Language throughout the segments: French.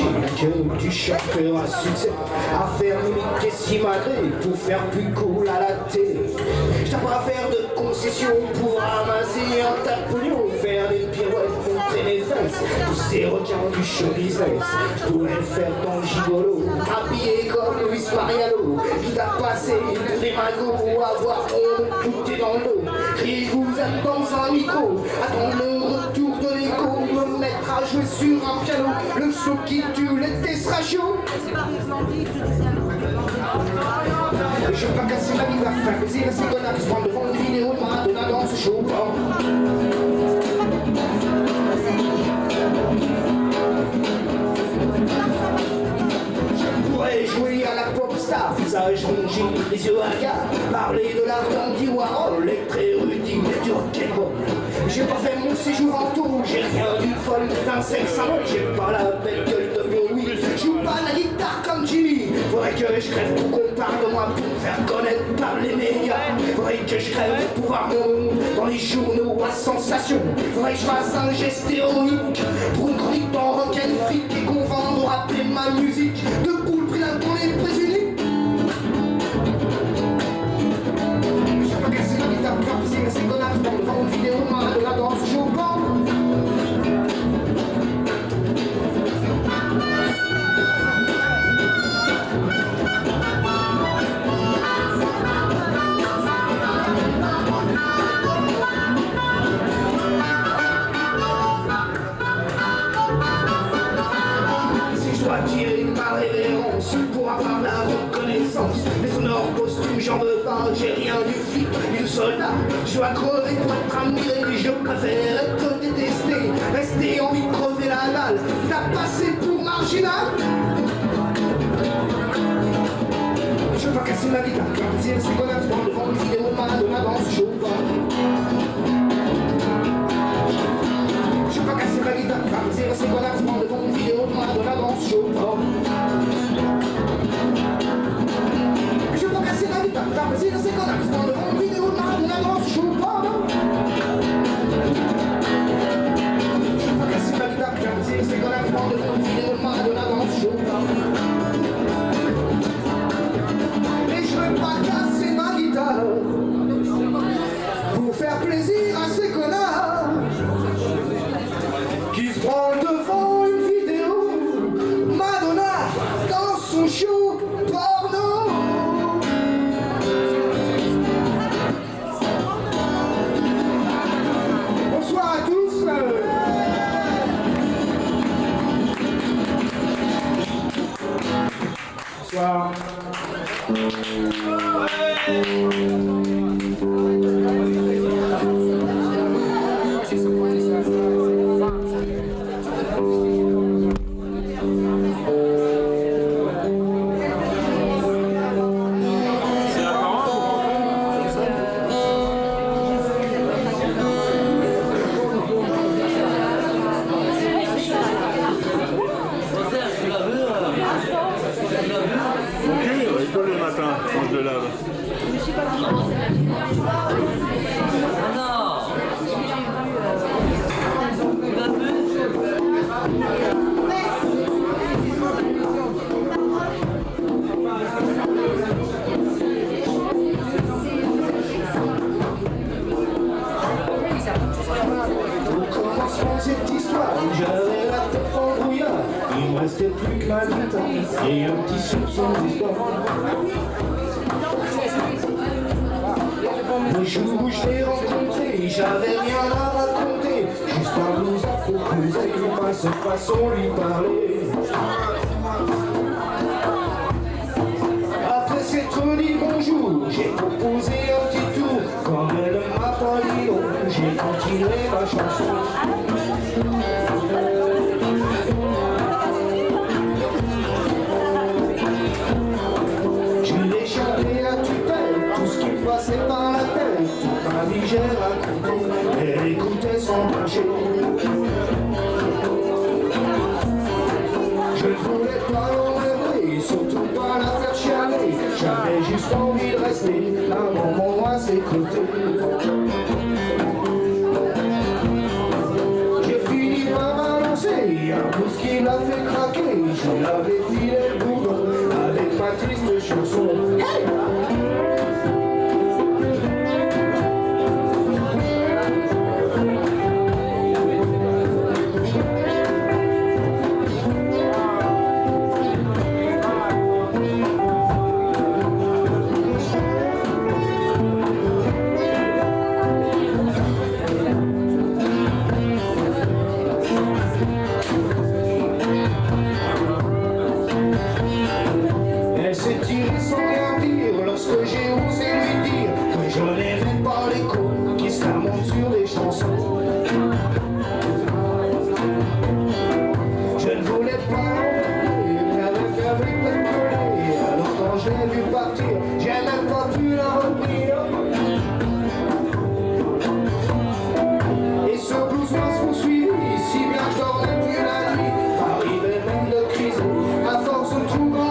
cacher que tu chercheras succès à faire limite et si malgré pour faire plus cool à la télé. Je t'ai pas à faire de concessions pour ramasser un tas de pognon, faire des pirouettes, montrer mes fesses, tous ces requins du show business. Je pourrais faire ton gigolo, habillé comme Luis Mariano, qui t'a passé pour des magots ou avoir honte tout est dans le dos. Et vous êtes dans un micro, attends le retour de l'écho, me mettre à jouer sur un piano, le show qui tue, l'été sera chaud. Je veux pas casser ma guitare, faire plaisir à ces connards qui se prennent devant une vidéo de Madonna dans ce show. Je pourrais jouer à la pop star, visage rongé, les yeux hagards, parler de l'art d'Andy Warhol, être érudit du rock'n'roll. J'ai pas fait mon séjour en tour, j'ai rien du folle d'un sexe à moi, j'ai pas la belle gueule de Bill Will, je joue pas la guitare comme Jimmy. Faudrait que je crève pour qu'on parle de moi, pour me faire connaître par les médias. Faudrait que je crève pour voir mon nom dans les journaux à sensation. Faudrait que je fasse un geste héroïque pour une chronique dans Rock'n'Freak et qu'on vende au rappeler ma musique de poule pris là pour les prisonniers. Je veux pas casser ma guitare pour faire plaisir à ces connards qui vendent devant une vidéo de Madonna dans ce show. Attirer ma révérence pour avoir la reconnaissance. Les sonores posthumes, j'en veux pas, j'ai rien du flic ni du soldat. Je dois crever pour être admiré, je préfère être détesté. Rester envie de crever la dalle, t'as passé pour marginal. Je veux pas casser ma guitare, c'est ce qu'on a besoin devant une vidéo de Madonna dans ce show. Je veux pas casser ma guitare, c'est qu'on a besoin devant une vidéo de Madonna dans ce show. Je veux pas casser ma guitare, c'est qu'on a besoin devant une vidéo de Madonna dans ce show. Je veux pas casser ma guitare, c'est qu'on a besoin devant une vidéo de Madonna dans ce show. Et je veux pas casser ma guitare pour faire plaisir à ces connards qui se branlent devant une vidéo Madonna dans son show porno. Bonsoir à tous. Bonsoir. Cette histoire, j'avais la tête en brouillard. Il me restait plus que ma guitare et un petit soupçon d'histoire. Le jour où je l'ai rencontré, j'avais rien à raconter. Juste un blues à proposer, pas cette façon lui parler. Après s'être dit bonjour, j'ai proposé un petit tour. Quand elle m'a pas dit non, j'ai continué ma chanson. Je l'ai chanté à tutelle, tout ce qui me passait par la tête. Toute ma vie j'ai raconté, elle écoutait sans broncher. Je ne voulais pas l'enlever, surtout pas la faire chialer. J'avais juste envie de rester un moment à ses côtés. J'ai fini par balancer un bousquin l'a fait craquer. Je lui avais filé le boudon avec ma triste chanson. Hey! Elle s'est tirée sans rien dire lorsque j'ai osé lui dire que je n'aimais pas les cons qui se lamentent sur les chansons. Je ne voulais pas qu'avec alors quand je l'ai vu partir, j'ai même pas pu la retenir. Et ce blues m'a poursuivi, si bien que je dormais plus la nuit, arrivait même de criser à force de tout berger.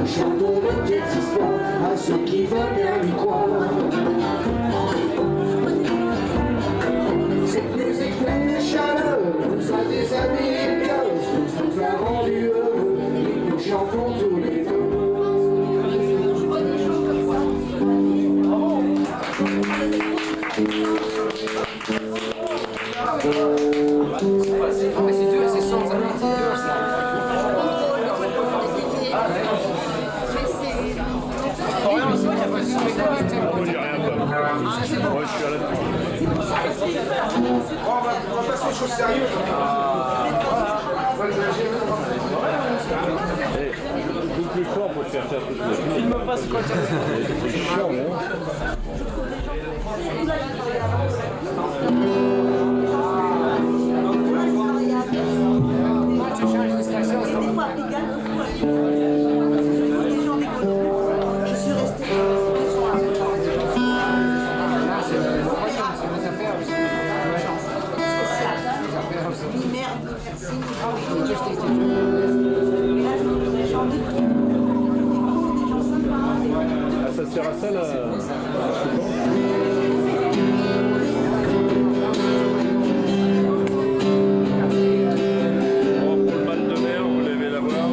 Chantons les petites histoires à ceux qui veulent bien y croire. Cette musique pleine de chaleur nous a déshabillés les cœurs, nous a rendus heureux et nous chantons tous les deux. C'est dur, c'est sans amis, c'est dur ça. On va passer aux choses sérieuses. Beaucoup plus fort pour te faire faire tout ça. Filme pas ce côté. C'est chiant, non? Ah, ça sert à ça là. Pour le mal de mer, vous devez l'avoir.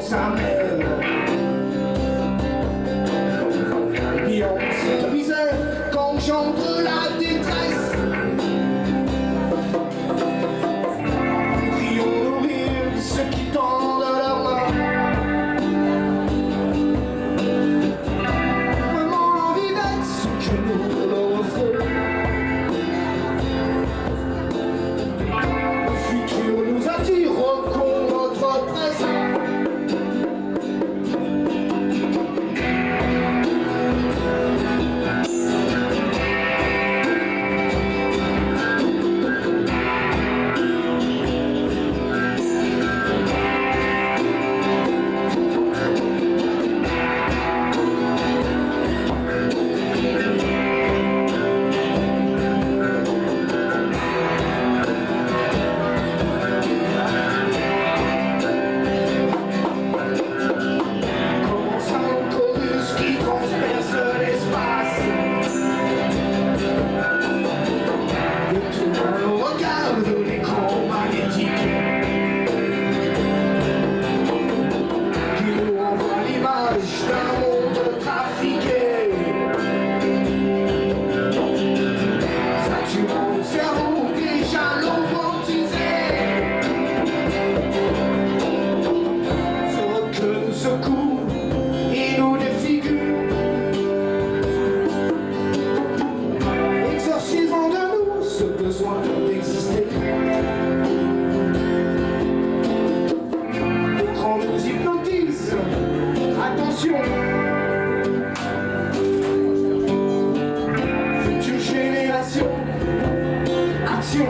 sa mère. Et en cette misère qu'engendre la détresse, prions nourrir ceux qui tendent leurs mains. Vraiment l'envie d'être ce que nous leur offrons. Le futur nous attire contre notre présent. Future génération, action.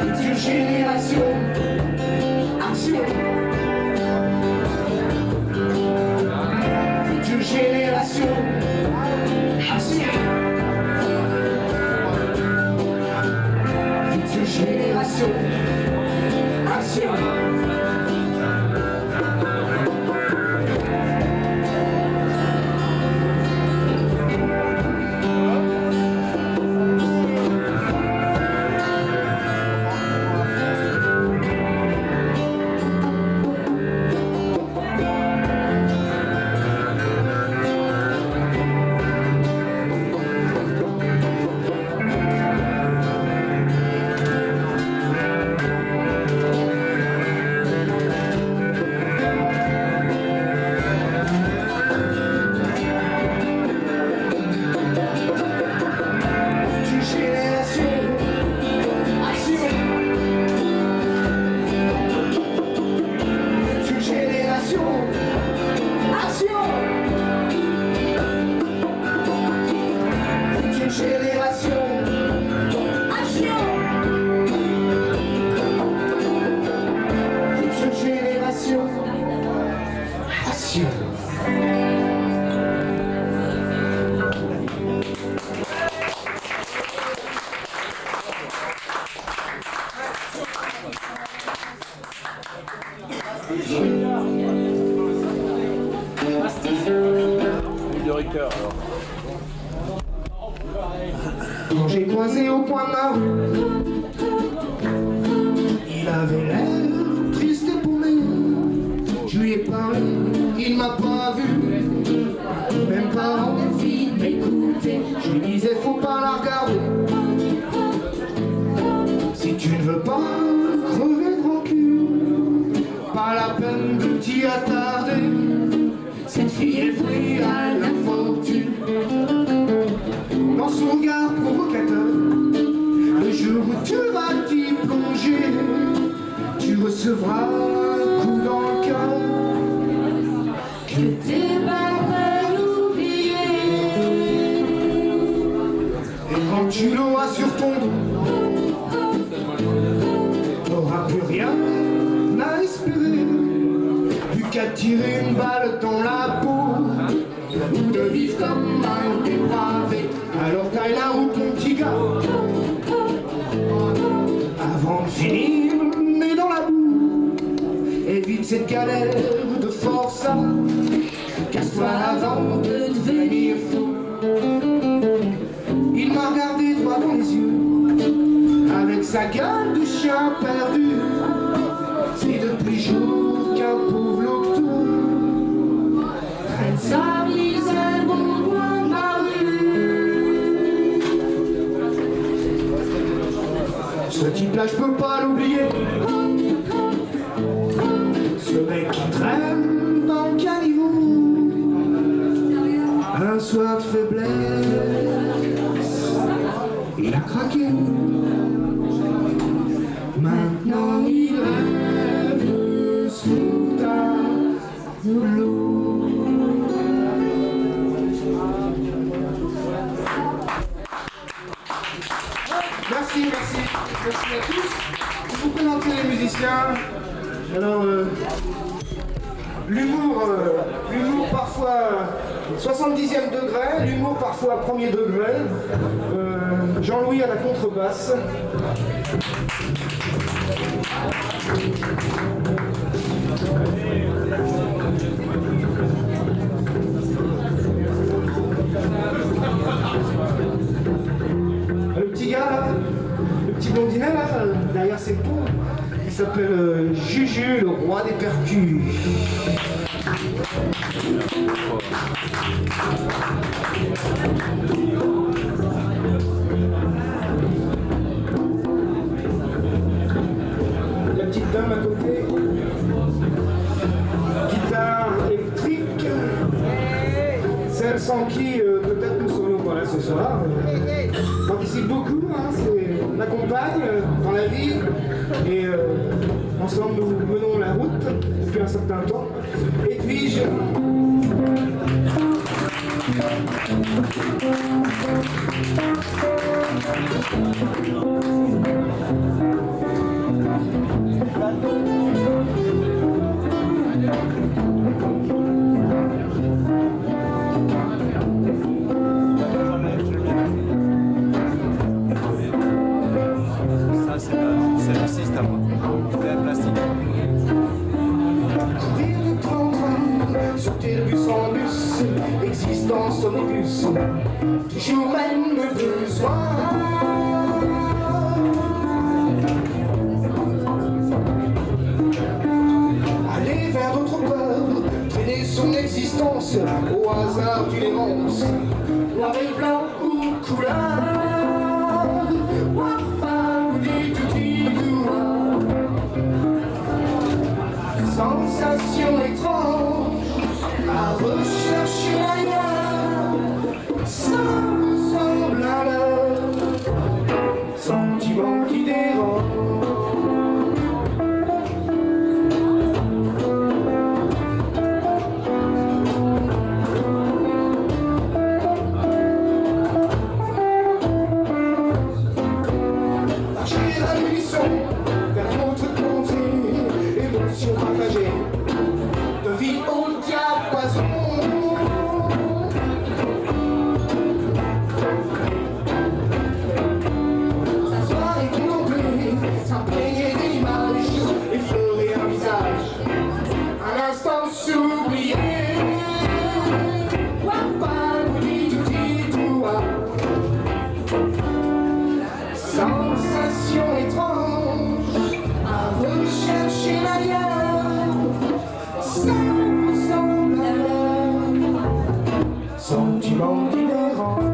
Future génération, action. Future génération, action. Future génération, action. Quand j'ai croisé au coin de ma rue, il avait l'air triste et paumé. Je lui ai parlé, il m'a pas vu, même pas envie d'écouter. Je lui disais faut pas la regarder, si tu ne veux pas crever de rancune, pas la peine de t'y attarder. Cette fille est vouée à l'infortune. Dans son regard provocateur, le jour où tu vas t'y plonger, tu recevras un coup dans le cœur que t'es pas prêt d'oublier. Et quand tu l'auras sur ton dos, t'auras plus rien à espérer, plus qu'à tirer une balle dans la peau, ou de vivre comme un dépravé. Alors taille la route mon petit gars, avant de finir mais dans la boue. Évite cette galère de forçat, casse-toi avant de devenir fou. Il m'a regardé droit dans les yeux, avec sa gueule de chien perdu. là je peux pas l'oublier. Ce mec qui traîne dans le caniveau, un soir de faiblesse, il a craqué. Maintenant il rêve sous ta l'eau. Merci, merci, merci à tous. Je vais vous présenter les musiciens. Alors, l'humour parfois 70e degré, l'humour parfois premier degré. Jean-Louis à la contrebasse. Le petit gars là, le petit blondinet là, derrière ses pots, il s'appelle Juju, le roi des percus. La petite dame à côté, guitare électrique, celle sans qui peut-être nous serions pas là ce soir. On participe beaucoup, hein, on l'accompagne dans la vie et ensemble nous menons la route depuis un certain temps. Et puis je... C'est le système. C'est le plastique. Courir de train en train, sauter de bus en bus, existence omnibus, toujours même besoin. Aller vers d'autres peurs, traîner son existence au hasard d'une errance, noir et blanc ou couleur. Sensation étrange à rechercher ailleurs, ça ressemble à l'heure, sentiment qui dérange. Marcher à l'unisson vers notre contrée, émotion partagée, de vie au diapason. S'asseoir et contempler, s'imprégner d'une image, effleurer un visage, un instant s'oublier. Wapa, oui, tout, sensation étrange à rechercher l'ailleurs, ça ressemble à l'heure, sentiment qui dérange.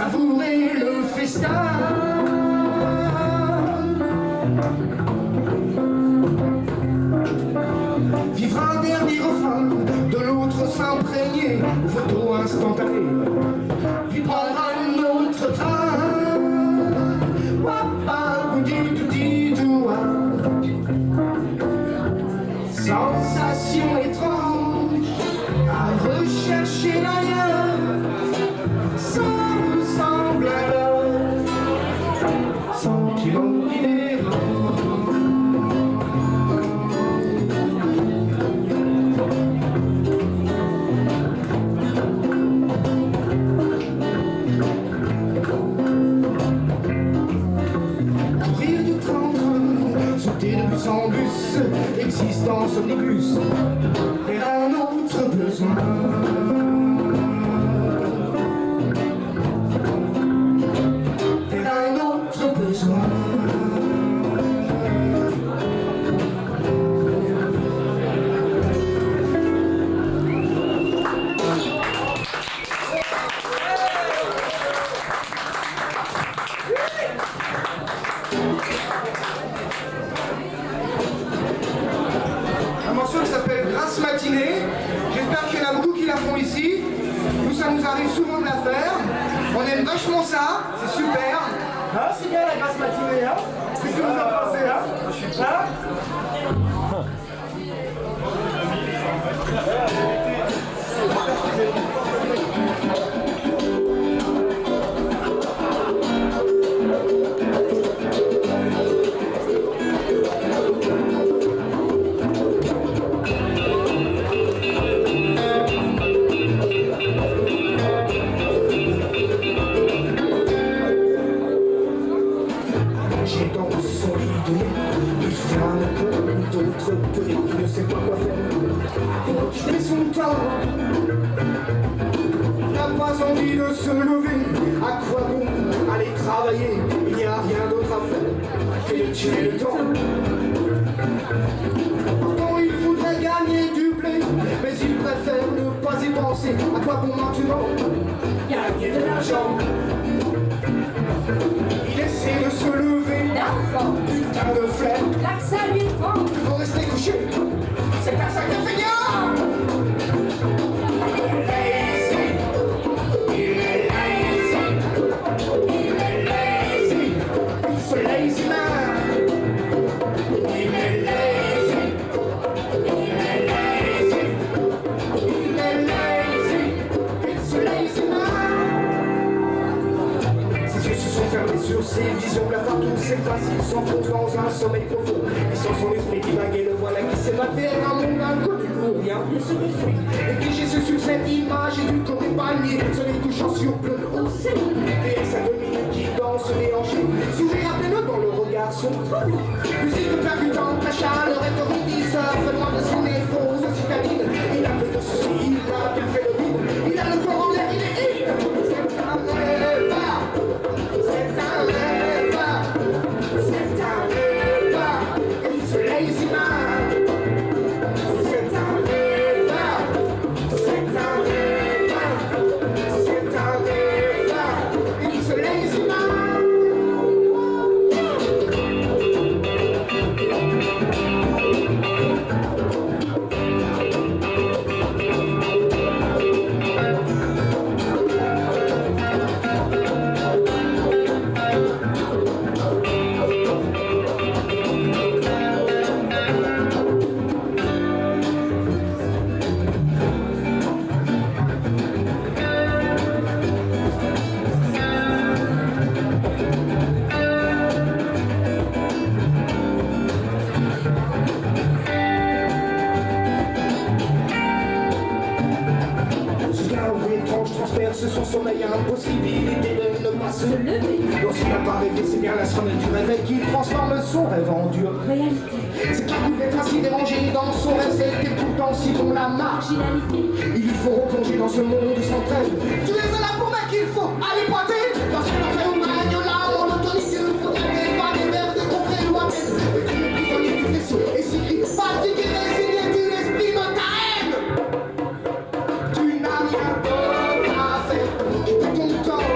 savourer le festin. Vivre un dernier refrain, de l'autre s'imprégner, photo instantanée, puis prendre un autre train. Sensation étrange à rechercher l'ailleurs, ça nous semble alors sentiment inhérent. Courir du train-train, sauter de bus en bus, existence omnibus, vers un autre besoin. Vers un autre besoin. Un morceau qui s'appelle Grasse Matinée. J'espère qu'il y en a beaucoup qui la font ici. Nous, ça nous arrive souvent de la faire. On aime vachement ça, c'est super. Hein, c'est bien la Grasse Matinée, hein? Qu'est-ce que vous en pensez, hein? J'ai dans son idée, il fait un peu d'autres télé qui ne sait pas quoi faire. Je fais son temps, n'a pas envie de se lever. À quoi bon aller travailler? Il n'y a rien d'autre à faire que de tuer le temps. Pourtant il voudrait gagner du blé, mais il préfère ne pas y penser. À quoi bon maintenant gagner de l'argent? Il essaie de se lever, putain de flemme, là que ça lui prend. faut rester couché, c'est un sacré feignant. Il est lazy, il est lazy, it's a lazy man. Il est lazy, il est lazy, il est lazy, it's a lazy man. Ses yeux se sont fermés sur ses visions, la partout c'est facile, s'enfonce dans un sommeil profond. Et sans son esprit divagué, le voilà qui s'est battu vers un monde inconnu où rien ne se défait. Et cliché sur cette image et du côté palmier, soleil couchant sur bleu océan. Et sa demi qui danse mélanger, sourire à pleine dans le regard son trouble. Musique percutante, la chaleur est horrifisseur, loin de son effort, aux citadines. Il a peu de soucis, il a bien fait le vide, il a le corps en l'air, il est ivre. C'est un rêveur, c'est un rêveur, c'est un rêveur, it's a lazy man. C'est un rêveur, c'est un rêveur, c'est un rêveur, it's a lazy man. Transperce son sommeil à impossibilité de ne pas se lever. Lorsqu'il n'a pas rêvé, c'est bien la sonnerie du réveil qui transforme son rêve en dure réalité. C'est qu'il voulait être ainsi dérangé dans son rêve, c'était pourtant si bon la marginalité. Il lui faut replonger dans ce monde sans trêve. Tu es un là pour mec, il faut aller pointer. Parce que l'enfer ou la monotonie, il faut traiter par des vers décontrés lointaines. Et tu es prisonnier du vaisseau, et si fatigué, résigné, tu l'exprimes ta haine. Tu n'as rien d'autre à faire, tu te ton temps.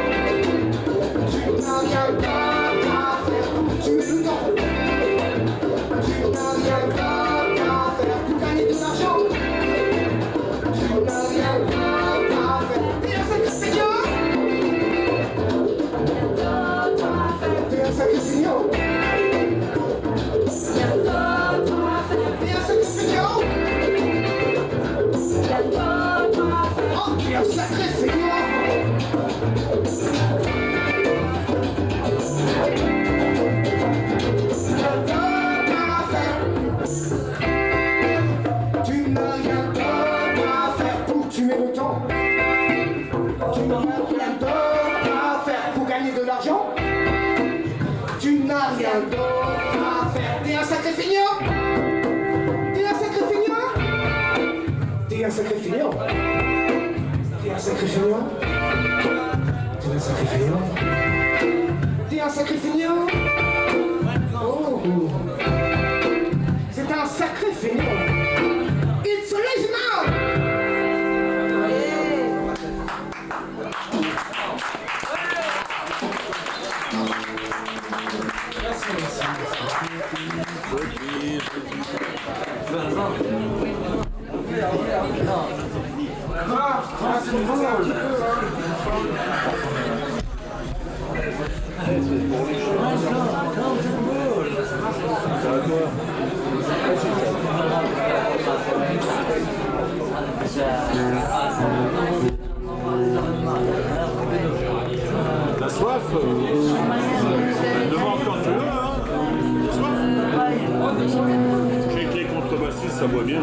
gagner de l'argent. Tu n'as rien d'autre à faire. T'es un sacré feignant. T'es un sacré feignant. T'es un sacré feignant. T'es un sacré feignant. T'es un sacré feignant. T'es un sacré feignant. Oh. C'est un sacré feignant. It's a lazy man. La soif, demande quand tu veux, hein. Soif. Avec les contrebassistes, ça boit bien.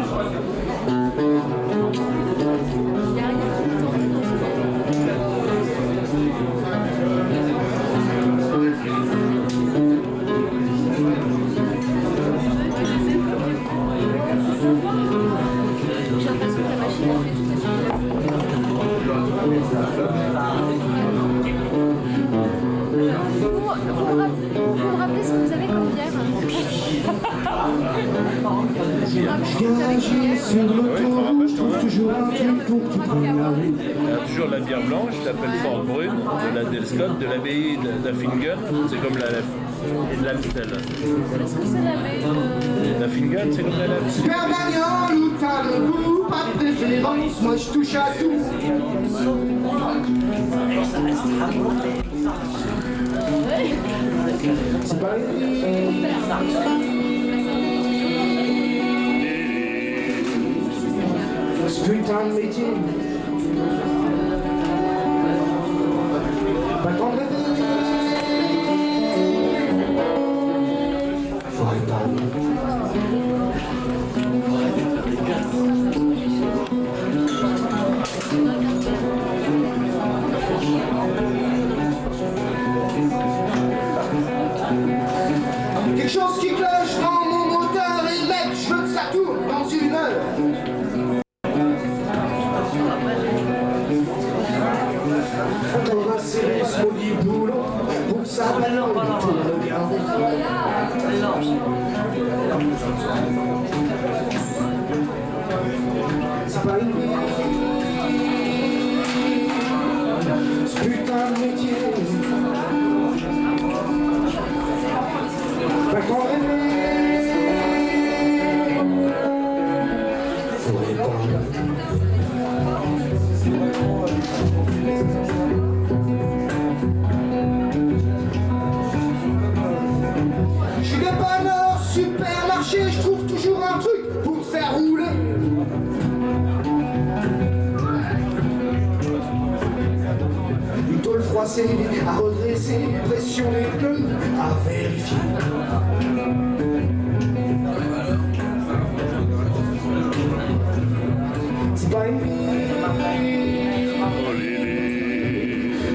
Vous me rappelez ce que vous avez comme bière? Sur l'autoroute, je trouve toujours un truc pour tout Il y a toujours la bière blanche, je l'appelle Fort Brune, de la Del Scott, de l'abbaye de la Fingen, c'est comme et de l'Alstel. Est-ce que c'est l'abbaye La Fingen, c'est comme la lèvre. Super bagnole ou t'as le goût, pas de préférence, moi je touche à tout. C'est pas ce putain de métier. Pas le temps de rêver. Faudrait pas. Quelque chose qui cloche dans mon moteur et mec, je veux que ça tourne dans une heure. On va serrer ce maudit boulot pour que ça ballonne, tourne bien. C'est pas une vie, ce putain de métier. Pas qu'on rêve, faudrait pas. Je suis dépanneur, supermarché, je trouve toujours un truc pour te faire rouler. Une tôle froissée, à redresser, pression des pneus, à vérifier. C'est pas une vie,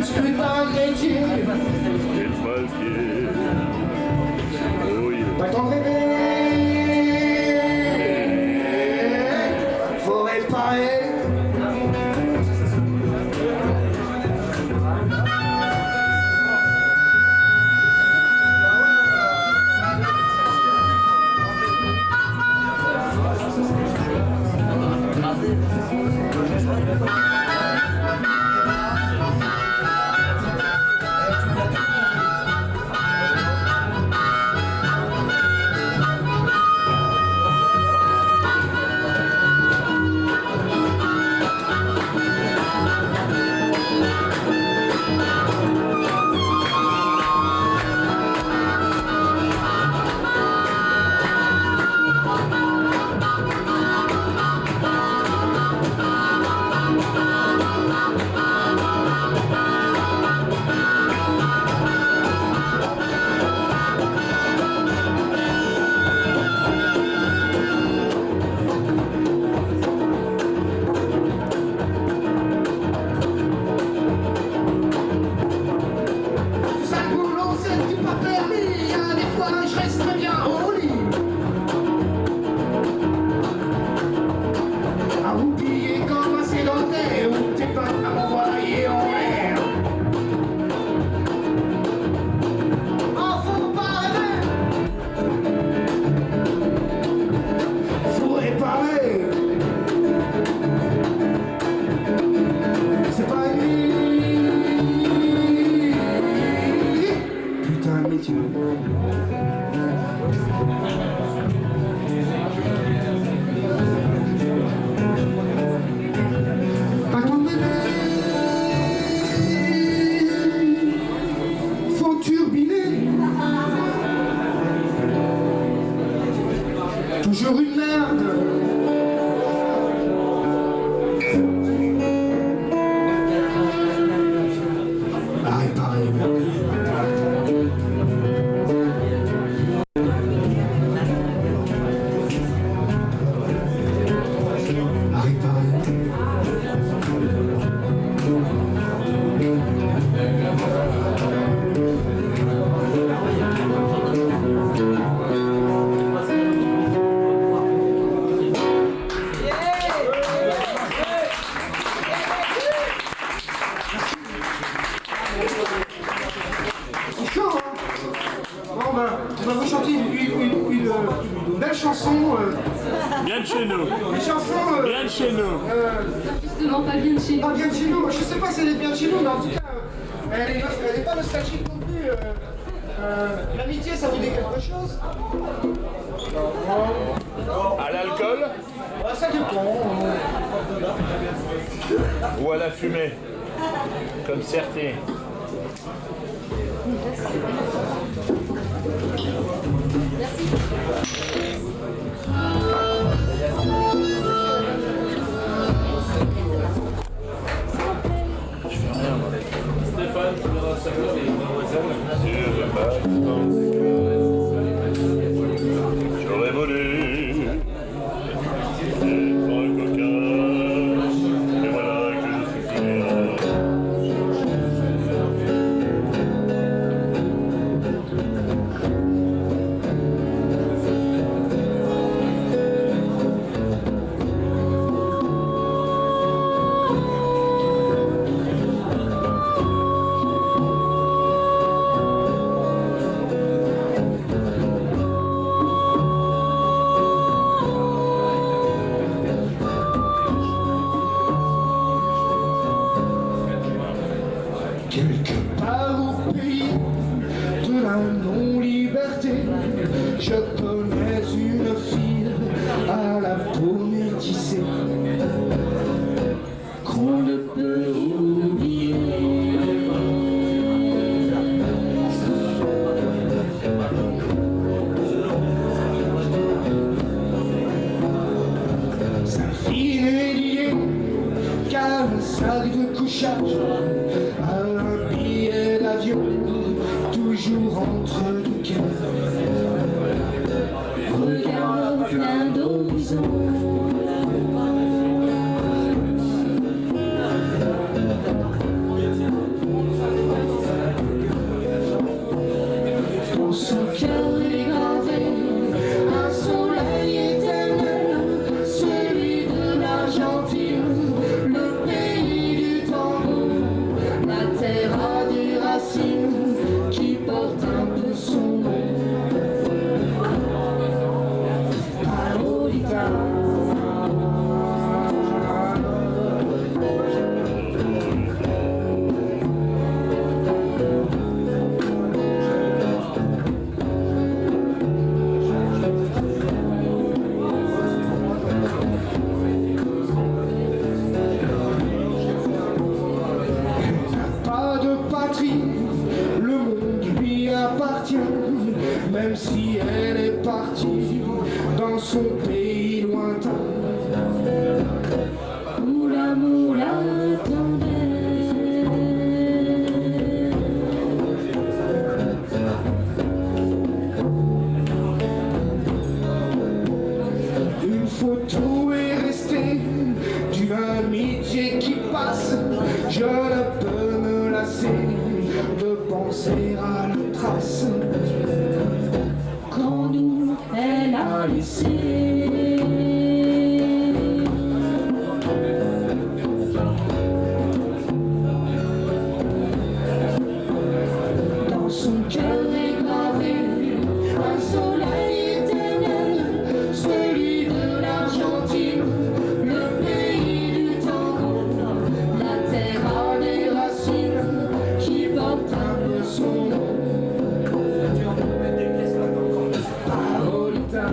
ce putain de métier. Pas le temps de rêver, faut réparer. toujours une merde. À réparer. À réparer. C'est chaud, hein? Bon ben, on va vous chanter une belle chanson. Viens de chez nous. Une chanson. Viens de chez nous. Justement, pas bien de chez Pas bien de chez nous. Je sais pas si elle est bien de chez nous, mais en tout cas, elle est pas nostalgique non plus. L'amitié, ça vous dit quelque chose? À l'alcool Ouais, ça dépend. ou à la fumée? Comme certains. Stéphane, tu viendras saluer les demoiselles. J'aurais volé être un coquin, et voilà que je suis fier. Quelque part au pays de la non-liberté, je connais une fille à la peau métissée qu'on ne peut oublier. Sa fille n'est liée qu'à un sac de couchage, à un billet d'avion, toujours entre deux cœurs. Regarde plein d'horizons. Dans son cœur est gravé un soleil éternel, celui de l'Argentine, le pays du tango. La terre a des racines qui portent un peu son nom. Parolita. Pas de patrie, le monde lui appartient, même si elle est partie dans son pays lointain, où l'amour l'attendait. Une photo est restée d'une amitié qui passe. Je ne peux me lasser de penser à la trace Quand nous, elle a laissé. dans son cœur est gravé un soleil éternel, celui de l'Argentine, le pays du tango. La terre a des racines qui portent un peu son nom. Parolita.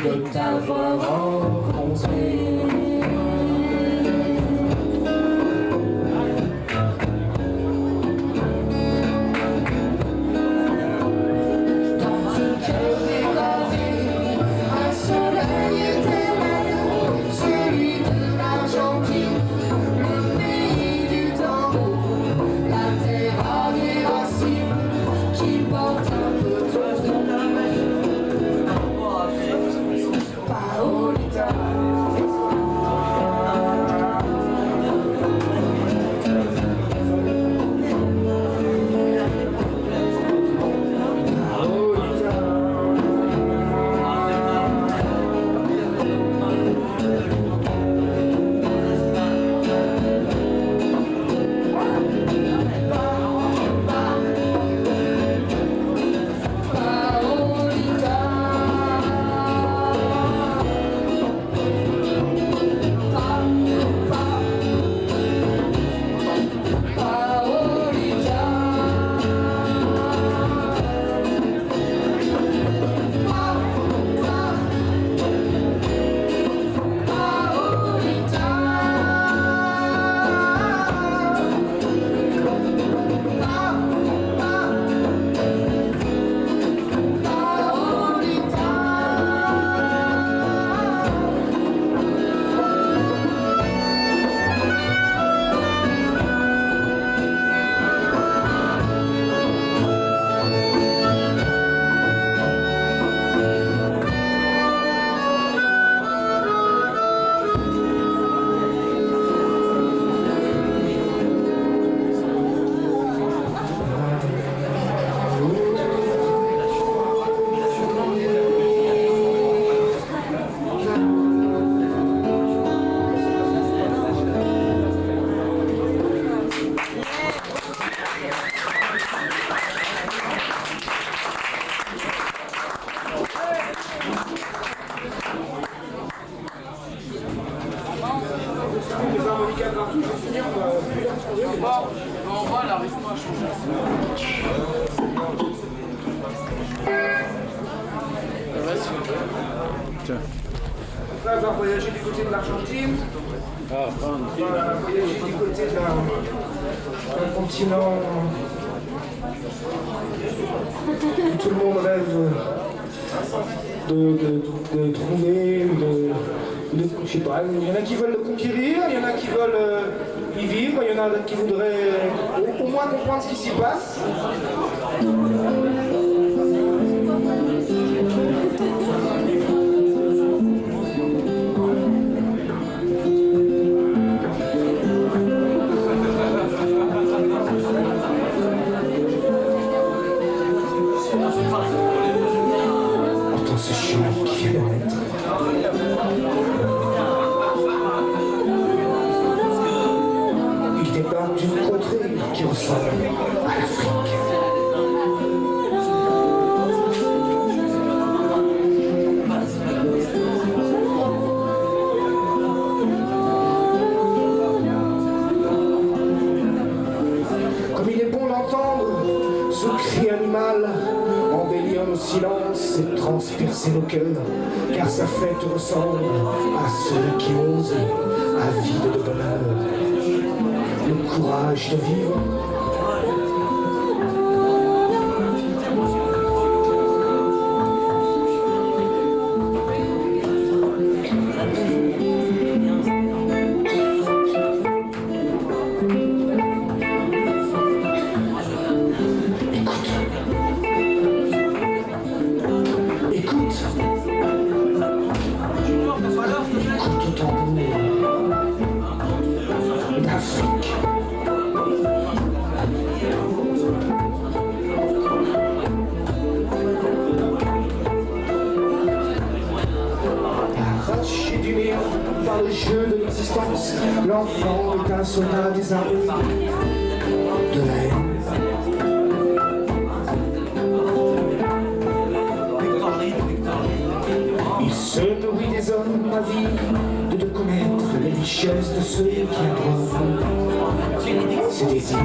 de t'avoir rencontré. Là, on va voyager du côté de l'Argentine. On va voyager du côté d'un continent où tout le monde rêve de trouver, je sais pas, il y en a qui veulent le conquérir, il y en a qui veulent y vivre, il y en a qui voudraient au moins comprendre ce qui s'y passe. Pourtant, ce chien qui vient de naître. Il débarque d'une contrée qui ressemble à l'Afrique. Comme il est bon d'entendre ce cri animal embellir nos silences et transpercer nos cœurs, car sa fête ressemble à ceux qui osent, avides de bonheur, le courage de vivre. Arraché du néant par le jeu de l'existence, l'enfant est un soldat désarmé de la haine. Il se nourrit des hommes avides de connaître les richesses de ceux qui abreuvent ses désirs.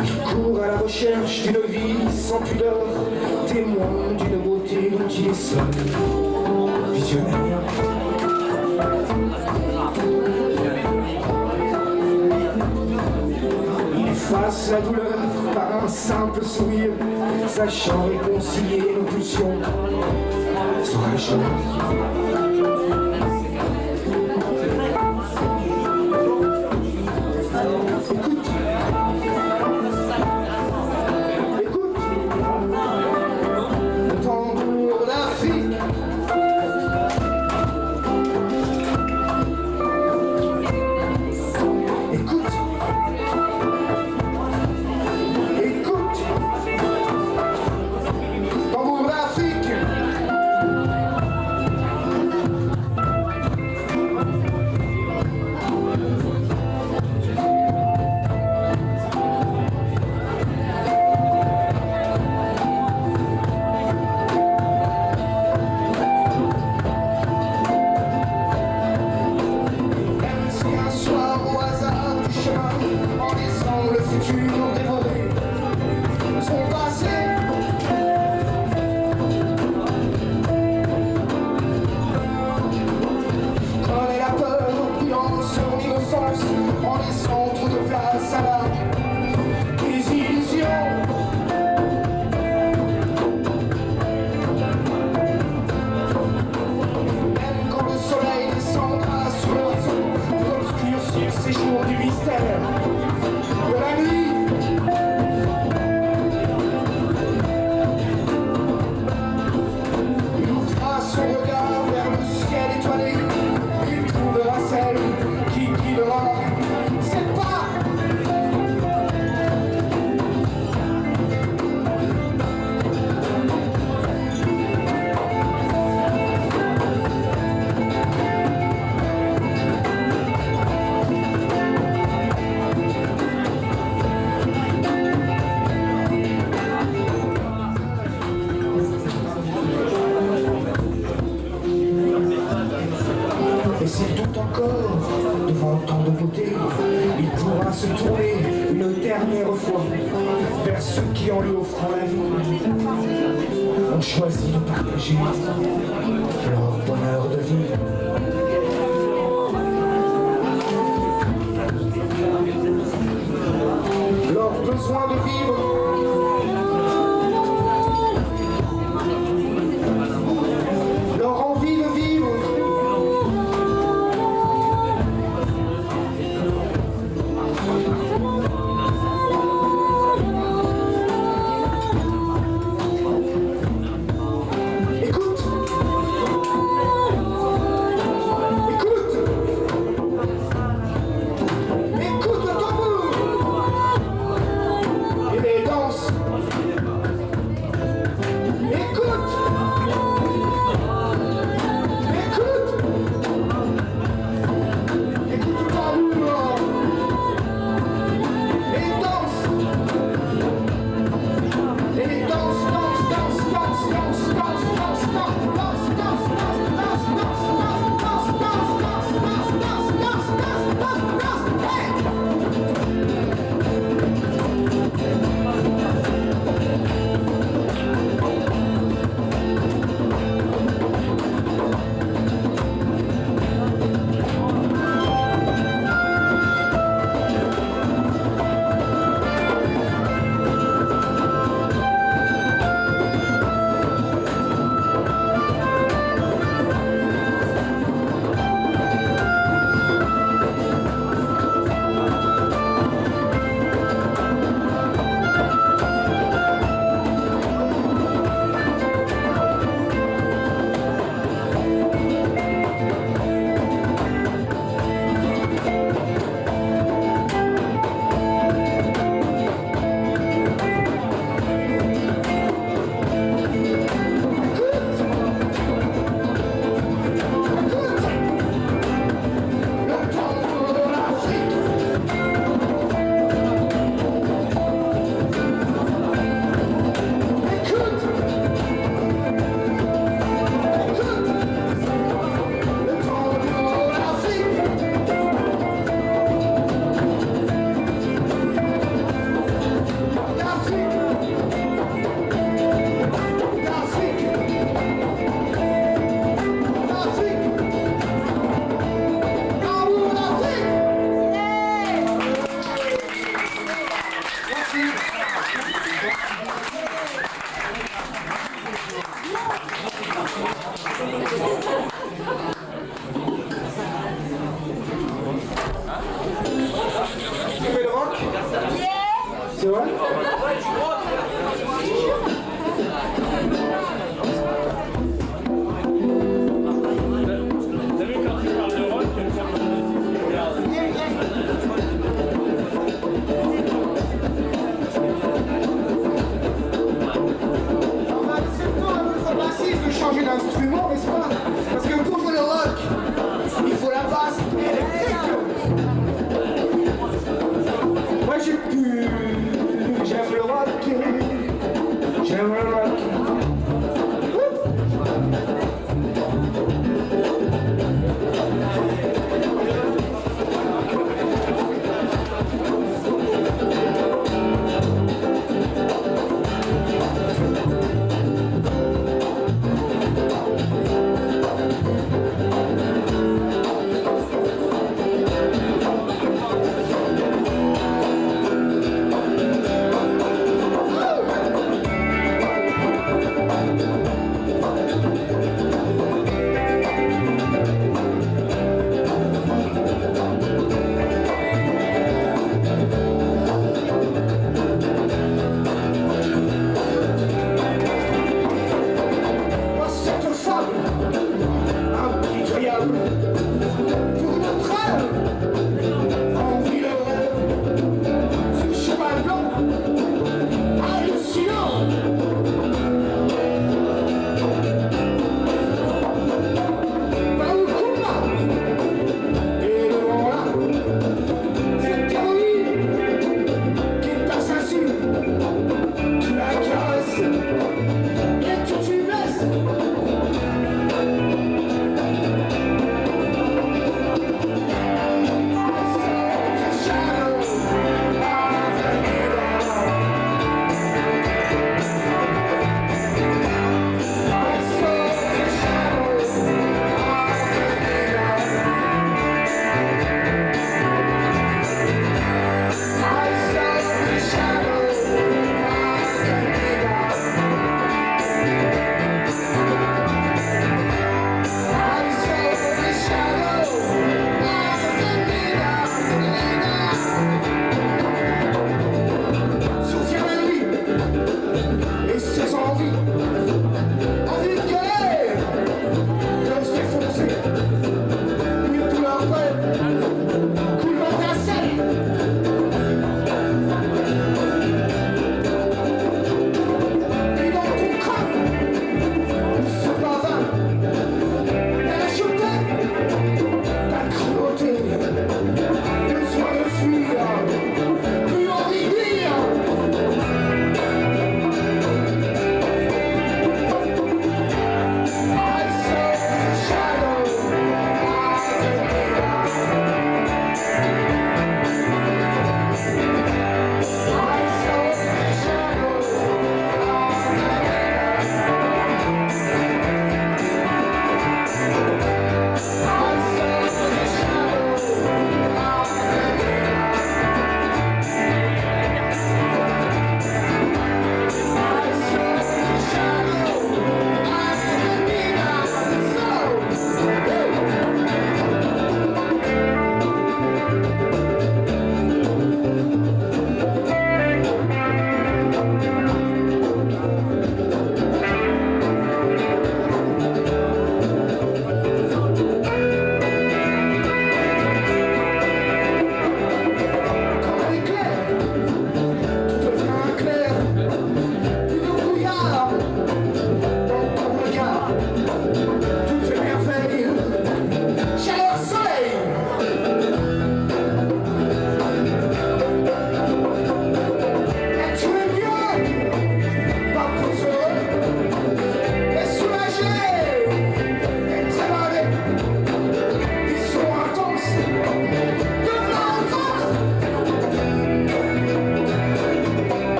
Il court à la recherche recherche d'une vie sans pudeur, témoin d'une beauté dont il est seul visionnaire. Il efface la douleur par un simple sourire, sachant réconcilier nos pulsions sauvagement. Se tourner une dernière fois vers ceux qui, en lui offrant la vie, ont choisi de partager leur bonheur de vivre. Leur besoin de vivre. Leur envie de vivre. Écoute le tambour. Il est dans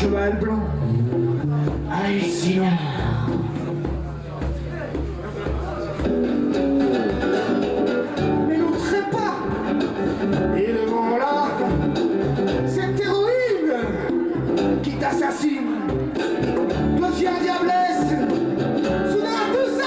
cheval blanc, hallucinant. Mais nos trépas et le vent là, cette héroïne qui t'assassine devient diablesse, soudain tout cesse.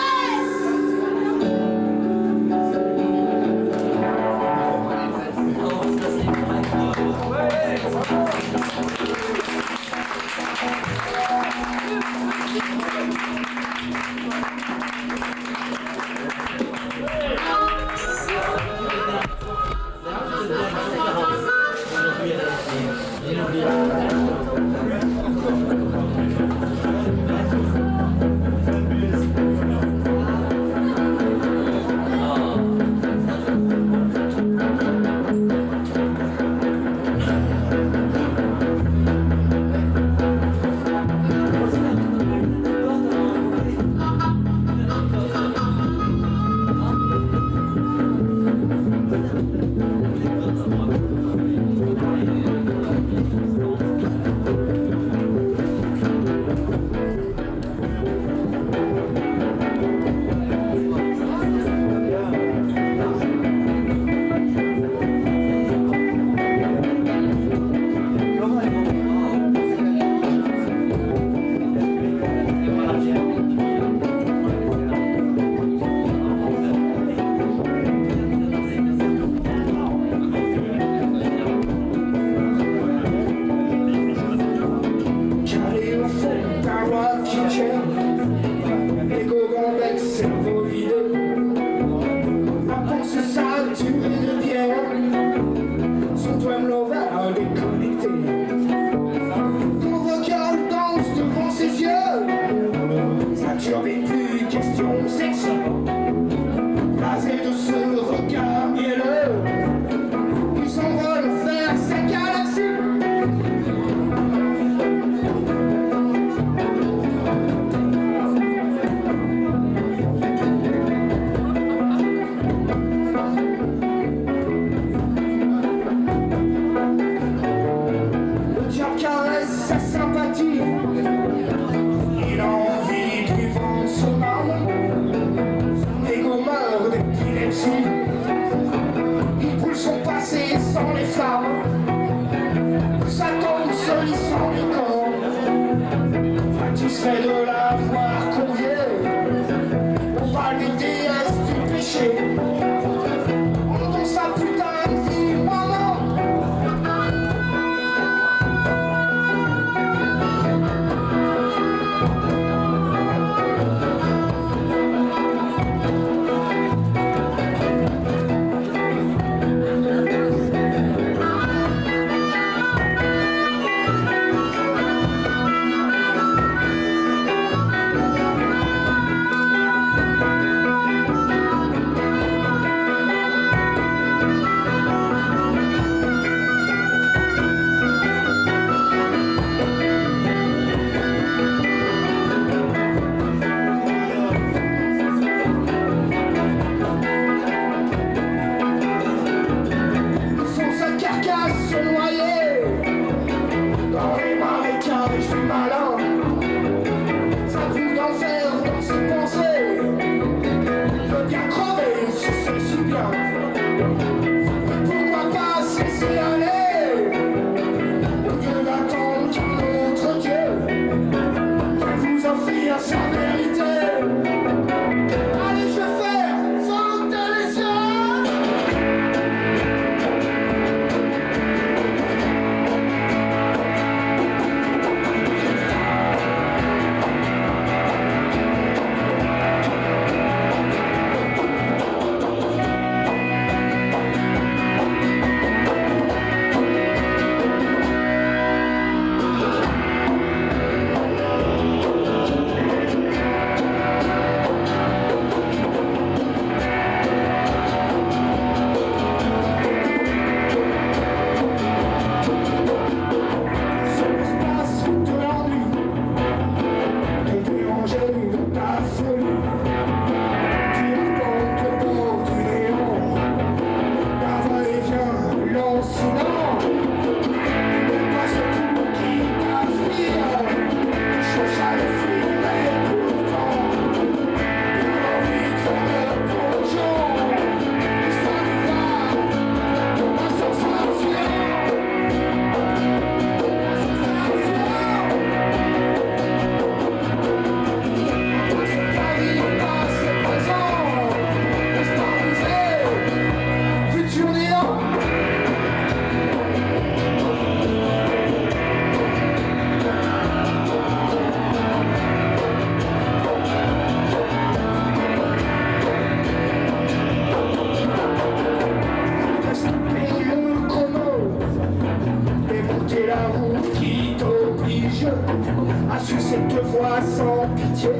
cette voix sans pitié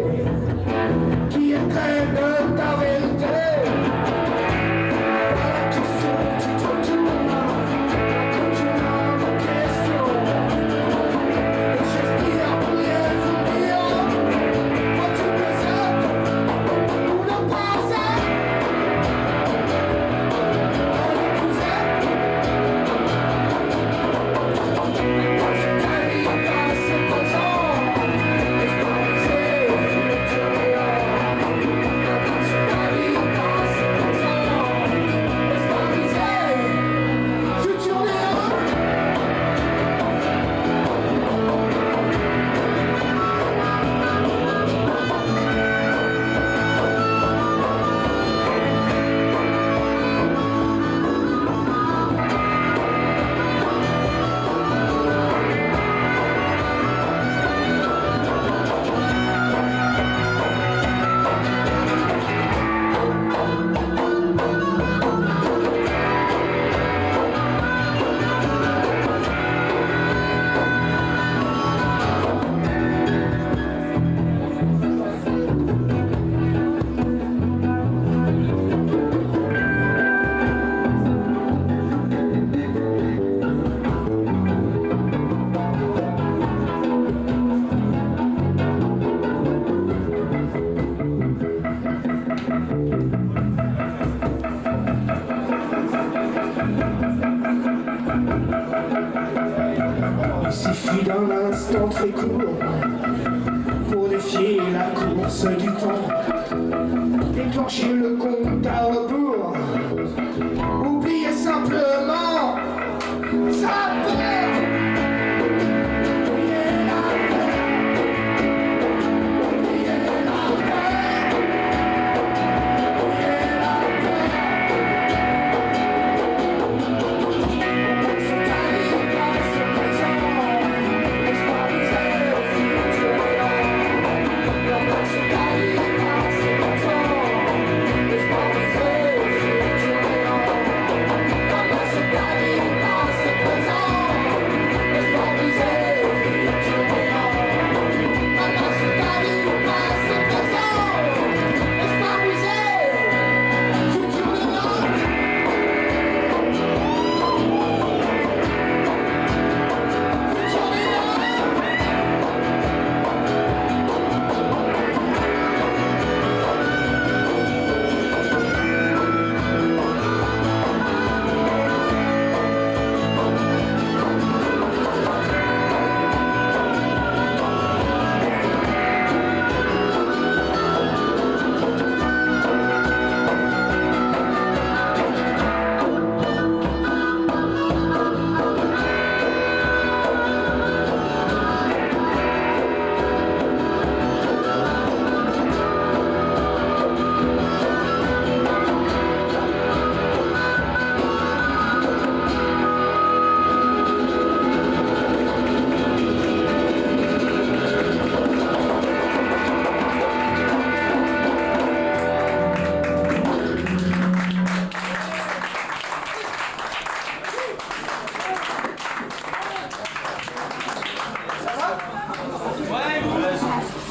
qui égrène ta vérité. Voilà la question, tu te retournes quand tu as ma question. Et j'espère pouvoir vous dire quand tu me êtes ou ne pas être. Vous êtes. Ta vie passe présent. Il suffit d'un instant très court pour défier la course du temps, déclencher le compte à rebours, oublier simplement sa peur. Oublier la peur. Oublier la peur. Oublier la peur. C'est ta vie passe présent. Laisse pas viser au futur. C'est ta vie passe présent. Laisse pas viser au futur. C'est ta vie passe présent. Laisse pas viser au futur. C'est ta vie passe présent. Laisse pas viser au futur.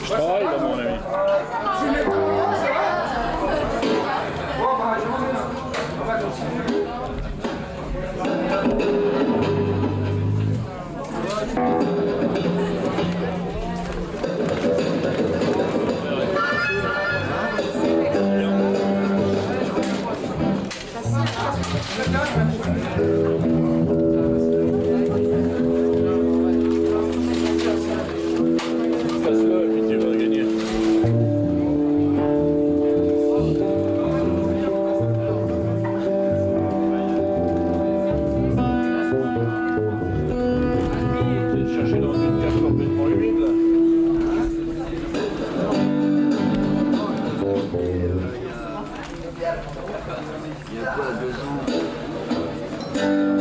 Je travaille là, mon ami. Passe-le et puis tu vas gagner. T'es cherché dans une cave complètement humide là.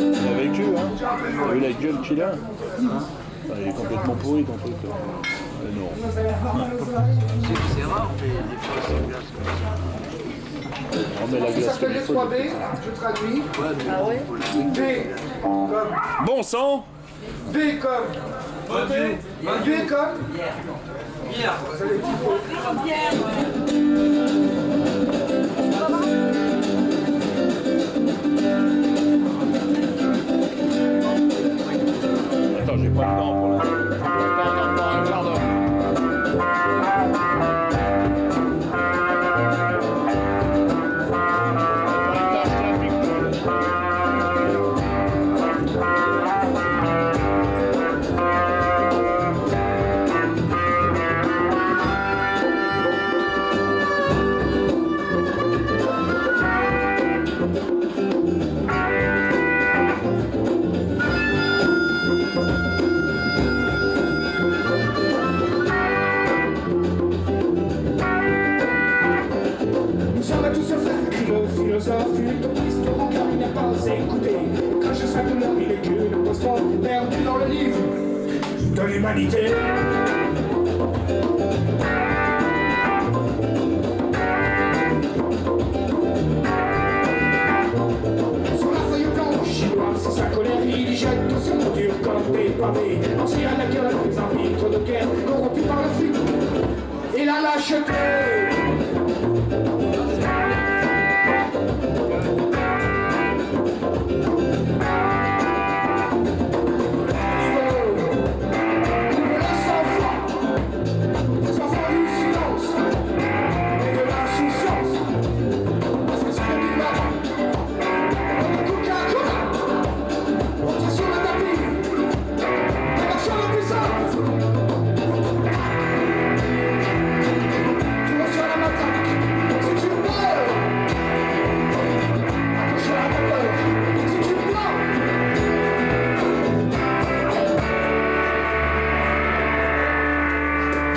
Il a vécu, hein. T'as vu la gueule qu'il a? Ah, il est complètement pourri ton truc. Non. C'est rare, mais des fois c'est bien. On met la Ça glace s'appelle les 3B, je traduis. B comme Bon sang. B comme Du école. Attends, j'ai pas le temps pour l'instant. Un quart d'heure. Nous sommes tous frères, philosophes, utopistes, car il n'a pas écouté. Quand je serai de l'homme, il est que le poisson perdu dans le livre de l'humanité. Sur la feuille blanche, il noir, c'est sa colère, il y jette tout son dur comme des pavés. Ancien à la gueule, des arbitres de guerre, corrompus par le flic et la lâcheté.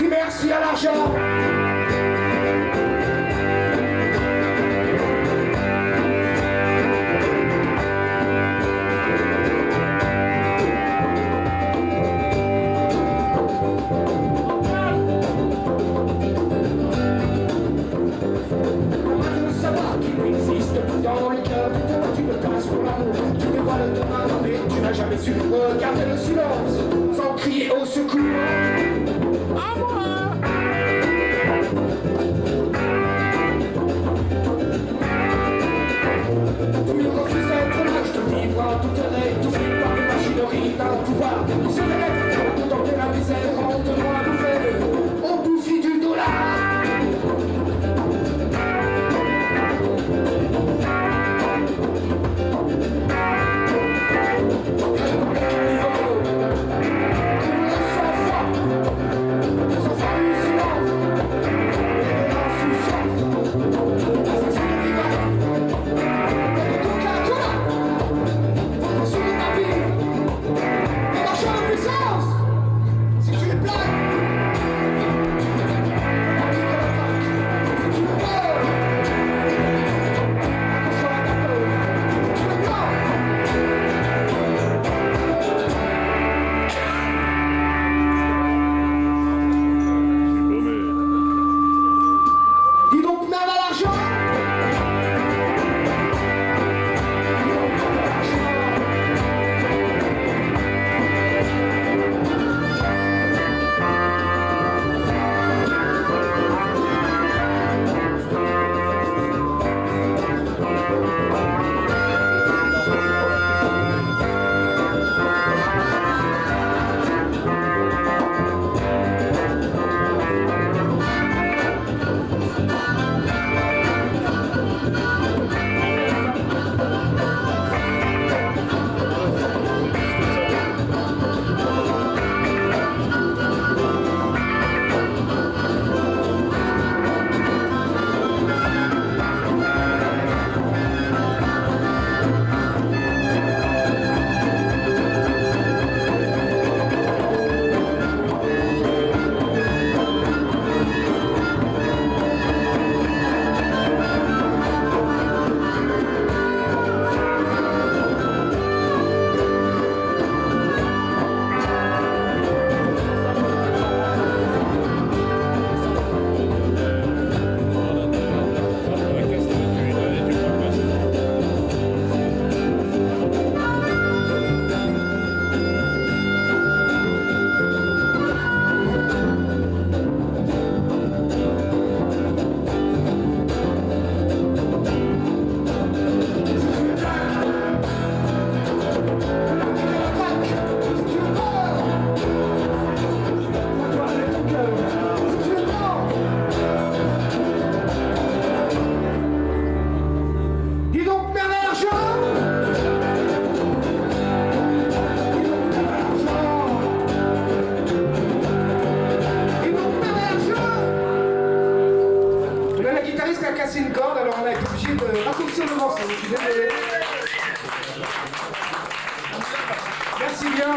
Merci à l'argent. Dans le cœur de toi, tu me passes pour l'amour. Tu dévoiles demain, mais tu n'as jamais su garder le silence sans crier au secours. À moi. Tu refuses d'être l'âge de vivre en toute règle, tout fait par les machineries d'un pouvoir. Qui se lève pour contempler la misère en tenant à bouffer au bouffi du dollar. Merci bien.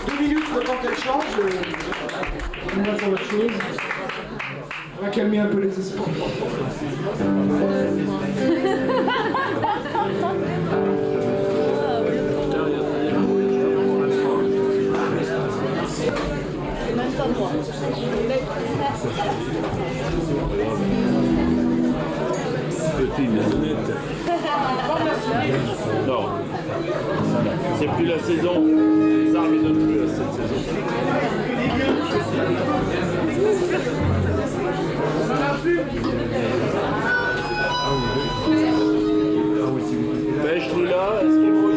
2 minutes le temps qu'elle change. On va faire autre chose. On va calmer un peu les esprits. Petit, mais honnête. Non. C'est plus la saison. Les arbres ne donnent plus à cette saison. Pêche là, est-ce qu'il faut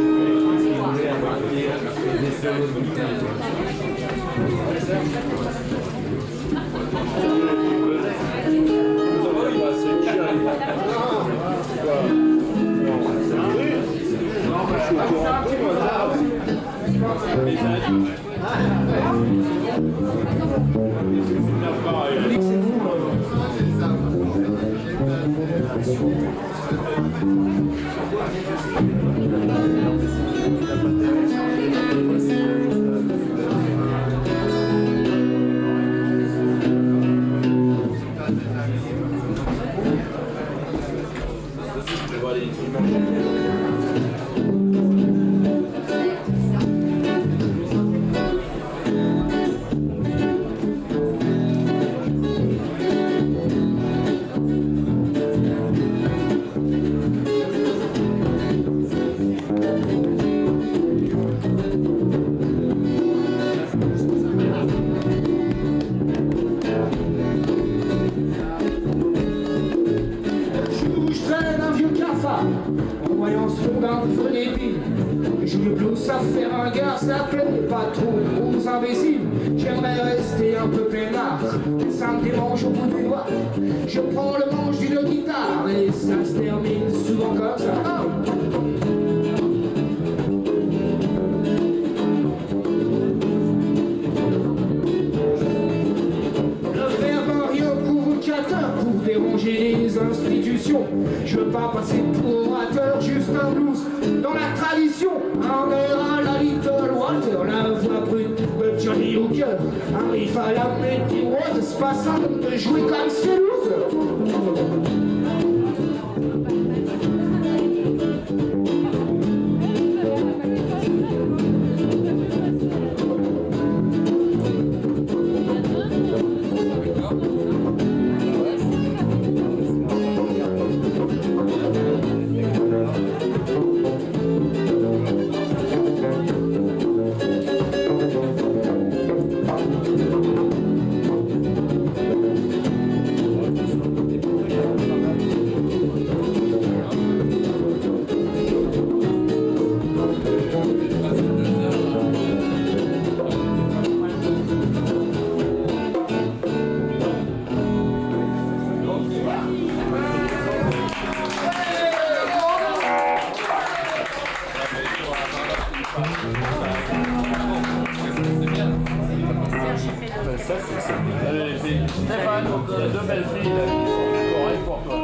En voyant ce monde un peu débile, je me pousse à faire un gars, ça plaît pas trop aux imbéciles. J'aimerais rester un peu peinard, mais ça me dérange au bout du doigt. Je prends le manche d'une guitare et ça se termine souvent comme ça. Pour déranger les institutions, je veux pas passer pour orateur, juste un blues dans la tradition. Un air à la Little Walter, la voix brute de Johnny Hooker. Arrive à la Betty Rose, c'est pas simple de jouer comme c'est loose. Allez les filles. Stéphane, il y a 2 belles filles là qui sont correctes pour toi.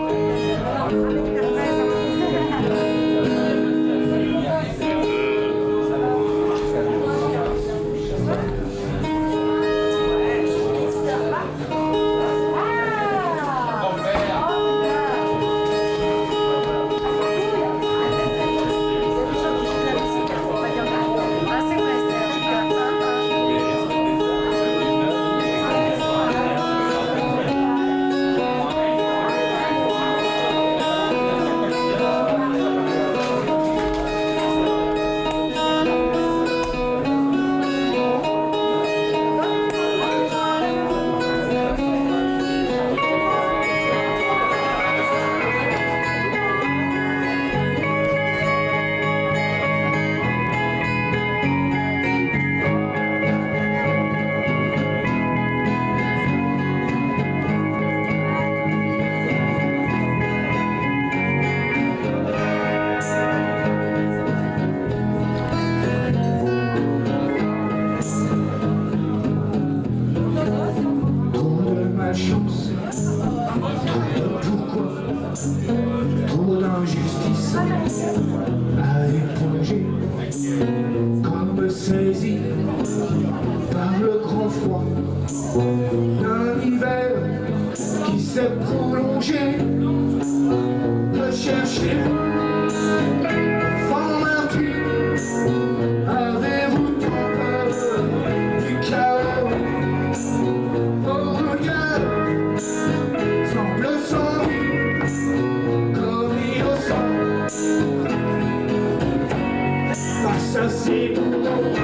ça c'est bourreau.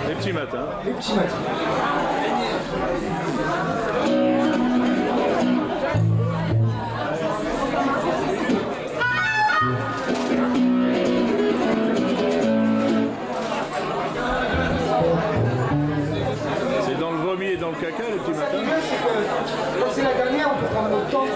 Les petits matins. du jeu, c'est que quand c'est la dernière, on peut prendre notre temps.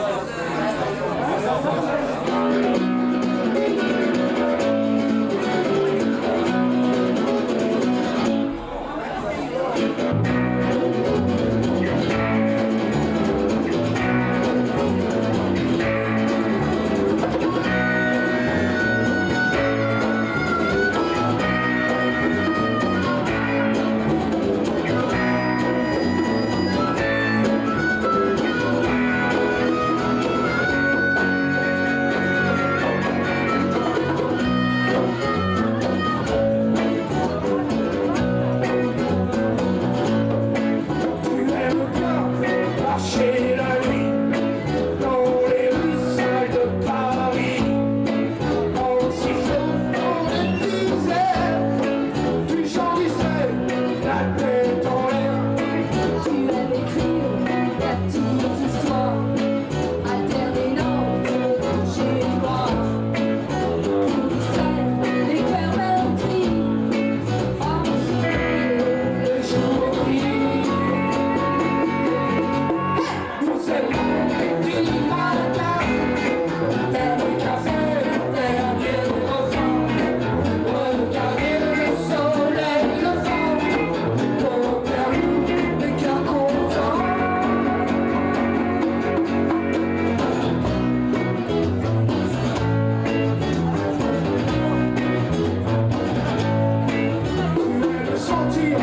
Sentir